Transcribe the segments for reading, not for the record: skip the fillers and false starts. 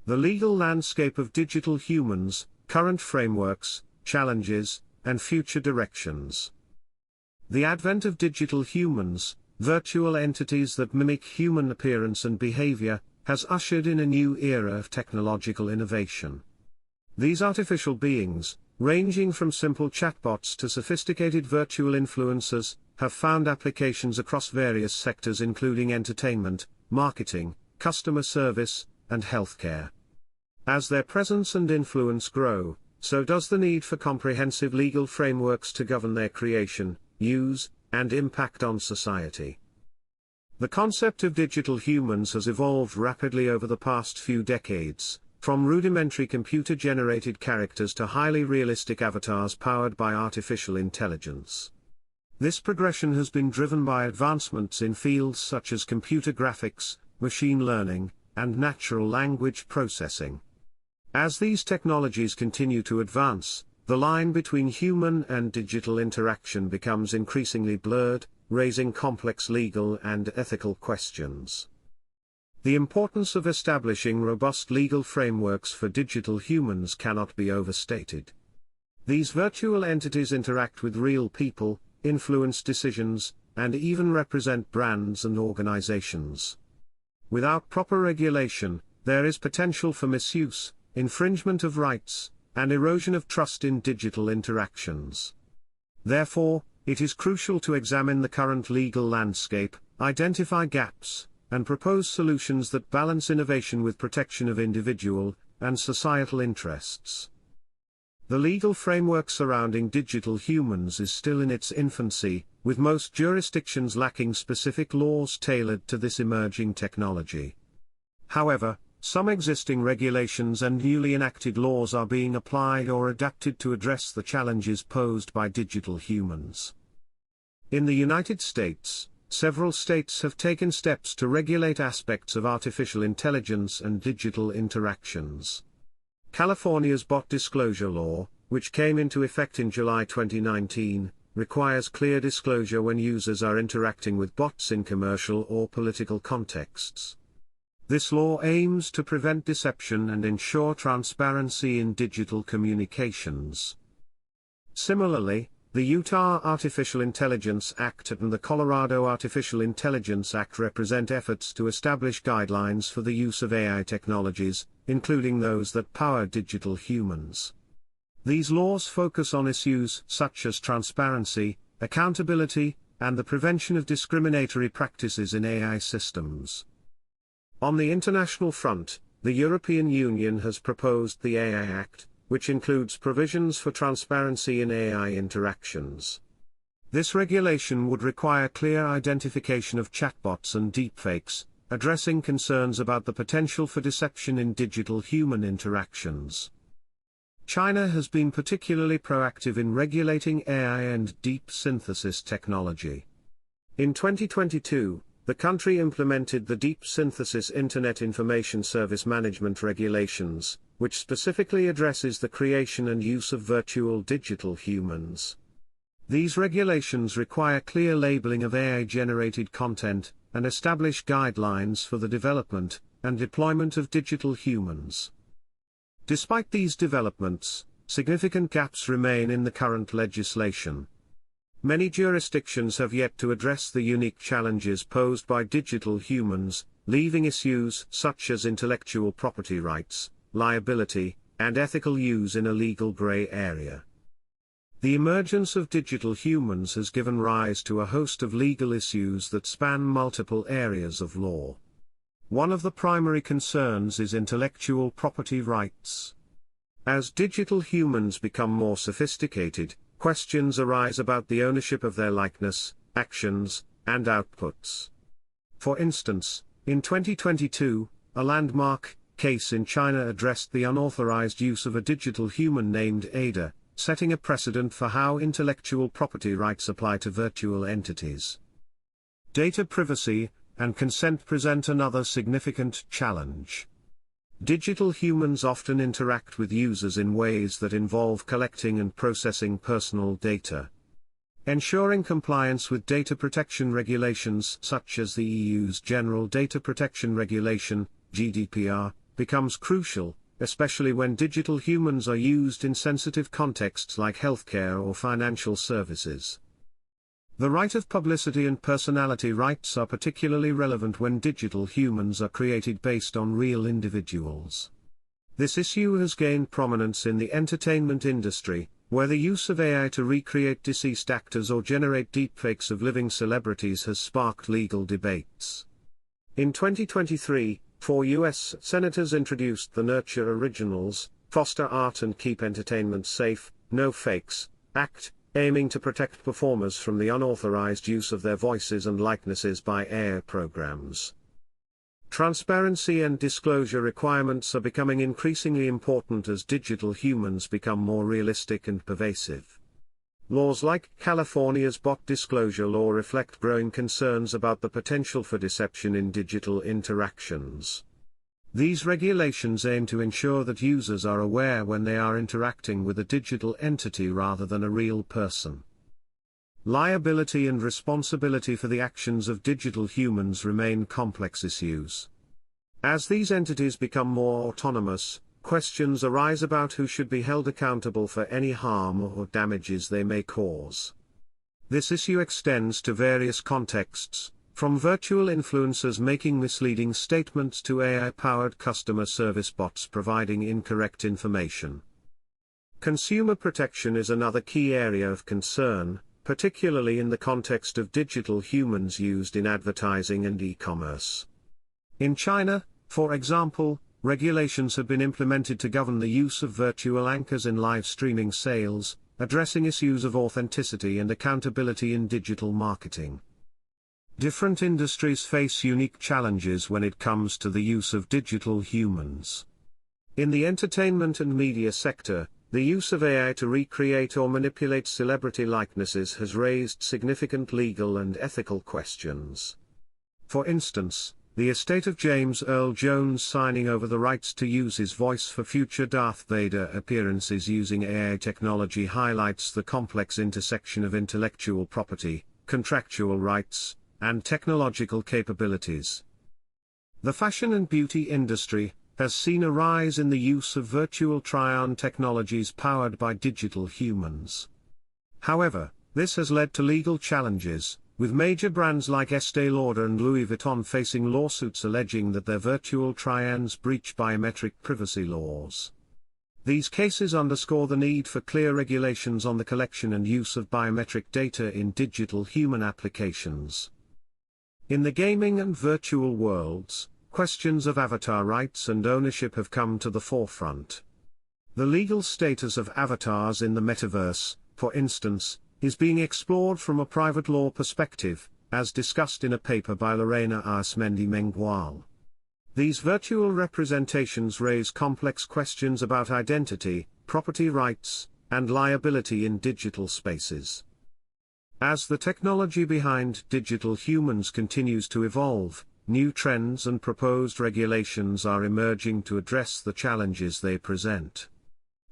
The legal landscape of digital humans, current frameworks, challenges, and future directions. The advent of digital humans, virtual entities that mimic human appearance and behavior, has ushered in a new era of technological innovation. These artificial beings, ranging from simple chatbots to sophisticated virtual influencers, have found applications across various sectors including entertainment, marketing, customer service, and healthcare. As their presence and influence grow, so does the need for comprehensive legal frameworks to govern their creation, use, and impact on society. The concept of digital humans has evolved rapidly over the past few decades, from rudimentary computer-generated characters to highly realistic avatars powered by artificial intelligence. This progression has been driven by advancements in fields such as computer graphics, machine learning, and natural language processing. As these technologies continue to advance, the line between human and digital interaction becomes increasingly blurred, raising complex legal and ethical questions. The importance of establishing robust legal frameworks for digital humans cannot be overstated. These virtual entities interact with real people, influence decisions, and even represent brands and organizations. Without proper regulation, there is potential for misuse, infringement of rights, and erosion of trust in digital interactions. Therefore, it is crucial to examine the current legal landscape, identify gaps, and propose solutions that balance innovation with protection of individual and societal interests. The legal framework surrounding digital humans is still in its infancy, with most jurisdictions lacking specific laws tailored to this emerging technology. However, some existing regulations and newly enacted laws are being applied or adapted to address the challenges posed by digital humans. In the United States, several states have taken steps to regulate aspects of artificial intelligence and digital interactions. California's bot disclosure law, which came into effect in July 2019, requires clear disclosure when users are interacting with bots in commercial or political contexts. This law aims to prevent deception and ensure transparency in digital communications. Similarly, the Utah Artificial Intelligence Act and the Colorado Artificial Intelligence Act represent efforts to establish guidelines for the use of AI technologies, including those that power digital humans. These laws focus on issues such as transparency, accountability, and the prevention of discriminatory practices in AI systems. On the international front, the European Union has proposed the AI Act, which includes provisions for transparency in AI interactions. This regulation would require clear identification of chatbots and deepfakes, addressing concerns about the potential for deception in digital human interactions. China has been particularly proactive in regulating AI and deep synthesis technology. In 2022, the country implemented the Deep Synthesis Internet Information Service Management Regulations, which specifically addresses the creation and use of virtual digital humans. These regulations require clear labeling of AI-generated content, and establish guidelines for the development and deployment of digital humans. Despite these developments, significant gaps remain in the current legislation. Many jurisdictions have yet to address the unique challenges posed by digital humans, leaving issues such as intellectual property rights, liability, and ethical use in a legal gray area. The emergence of digital humans has given rise to a host of legal issues that span multiple areas of law. One of the primary concerns is intellectual property rights. As digital humans become more sophisticated, questions arise about the ownership of their likeness, actions, and outputs. For instance, in 2022, a landmark case in China addressed the unauthorized use of a digital human named Ada, setting a precedent for how intellectual property rights apply to virtual entities. Data privacy and consent present another significant challenge. Digital humans often interact with users in ways that involve collecting and processing personal data. Ensuring compliance with data protection regulations such as the EU's General Data Protection Regulation, GDPR, becomes crucial, especially when digital humans are used in sensitive contexts like healthcare or financial services. The right of publicity and personality rights are particularly relevant when digital humans are created based on real individuals. This issue has gained prominence in the entertainment industry, where the use of AI to recreate deceased actors or generate deepfakes of living celebrities has sparked legal debates. In 2023, 4 U.S. senators introduced the Nurture Originals, Foster Art and Keep Entertainment Safe, No Fakes Act, aiming to protect performers from the unauthorized use of their voices and likenesses by AI programs. Transparency and disclosure requirements are becoming increasingly important as digital humans become more realistic and pervasive. Laws like California's bot disclosure law reflect growing concerns about the potential for deception in digital interactions. These regulations aim to ensure that users are aware when they are interacting with a digital entity rather than a real person. Liability and responsibility for the actions of digital humans remain complex issues. As these entities become more autonomous, questions arise about who should be held accountable for any harm or damages they may cause. This issue extends to various contexts, from virtual influencers making misleading statements to AI-powered customer service bots providing incorrect information. Consumer protection is another key area of concern, particularly in the context of digital humans used in advertising and e-commerce. In China, for example, regulations have been implemented to govern the use of virtual anchors in live streaming sales, addressing issues of authenticity and accountability in digital marketing. Different industries face unique challenges when it comes to the use of digital humans. In the entertainment and media sector, the use of AI to recreate or manipulate celebrity likenesses has raised significant legal and ethical questions. For instance, the estate of James Earl Jones signing over the rights to use his voice for future Darth Vader appearances using AI technology highlights the complex intersection of intellectual property, contractual rights, and technological capabilities. The fashion and beauty industry has seen a rise in the use of virtual try-on technologies powered by digital humans. However, this has led to legal challenges, with major brands like Estée Lauder and Louis Vuitton facing lawsuits alleging that their virtual try-ons breach biometric privacy laws. These cases underscore the need for clear regulations on the collection and use of biometric data in digital human applications. In the gaming and virtual worlds, questions of avatar rights and ownership have come to the forefront. The legal status of avatars in the metaverse, for instance, is being explored from a private law perspective, as discussed in a paper by Lorena Arsmendi-Mengual. These virtual representations raise complex questions about identity, property rights, and liability in digital spaces. As the technology behind digital humans continues to evolve, new trends and proposed regulations are emerging to address the challenges they present.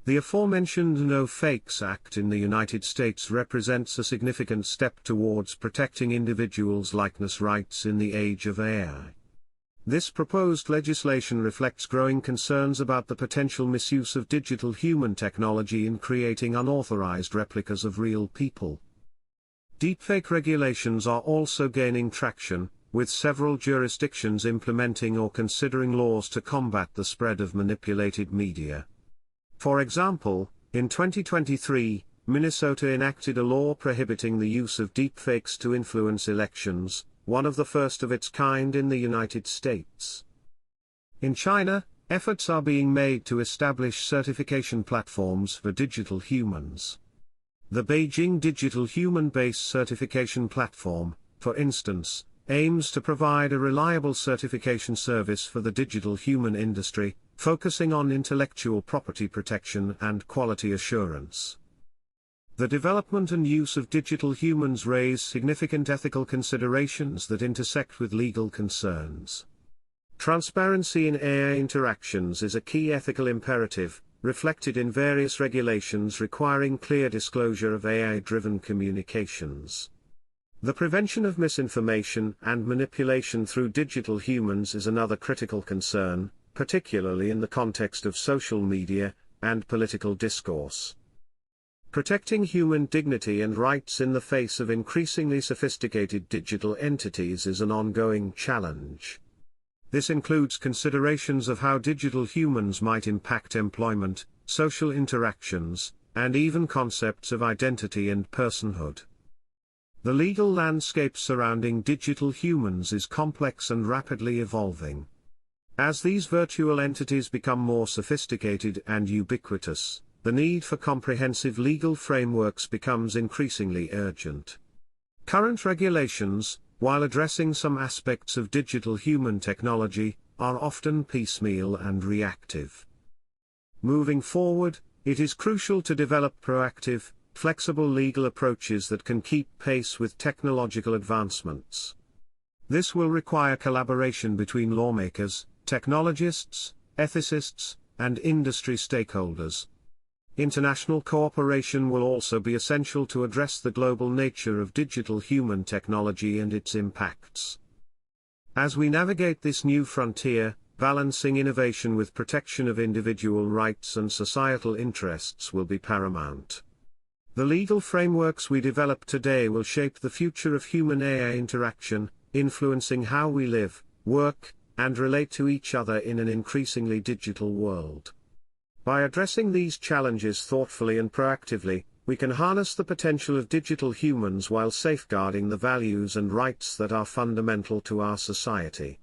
The aforementioned No Fakes Act in the United States represents a significant step towards protecting individuals' likeness rights in the age of AI. This proposed legislation reflects growing concerns about the potential misuse of digital human technology in creating unauthorized replicas of real people. Deepfake regulations are also gaining traction, with several jurisdictions implementing or considering laws to combat the spread of manipulated media. For example, in 2023, Minnesota enacted a law prohibiting the use of deepfakes to influence elections, one of the first of its kind in the United States. In China, efforts are being made to establish certification platforms for digital humans. The Beijing Digital Human Base Certification Platform, for instance, aims to provide a reliable certification service for the digital human industry, focusing on intellectual property protection and quality assurance. The development and use of digital humans raise significant ethical considerations that intersect with legal concerns. Transparency in AI interactions is a key ethical imperative, reflected in various regulations requiring clear disclosure of AI-driven communications. The prevention of misinformation and manipulation through digital humans is another critical concern, particularly in the context of social media and political discourse. Protecting human dignity and rights in the face of increasingly sophisticated digital entities is an ongoing challenge. This includes considerations of how digital humans might impact employment, social interactions, and even concepts of identity and personhood. The legal landscape surrounding digital humans is complex and rapidly evolving. As these virtual entities become more sophisticated and ubiquitous, the need for comprehensive legal frameworks becomes increasingly urgent. Current regulations, while addressing some aspects of digital human technology, are often piecemeal and reactive. Moving forward, it is crucial to develop proactive, flexible legal approaches that can keep pace with technological advancements. This will require collaboration between lawmakers, technologists, ethicists, and industry stakeholders. International cooperation will also be essential to address the global nature of digital human technology and its impacts. As we navigate this new frontier, balancing innovation with protection of individual rights and societal interests will be paramount. The legal frameworks we develop today will shape the future of human-AI interaction, influencing how we live, work, and relate to each other in an increasingly digital world. By addressing these challenges thoughtfully and proactively, we can harness the potential of digital humans while safeguarding the values and rights that are fundamental to our society.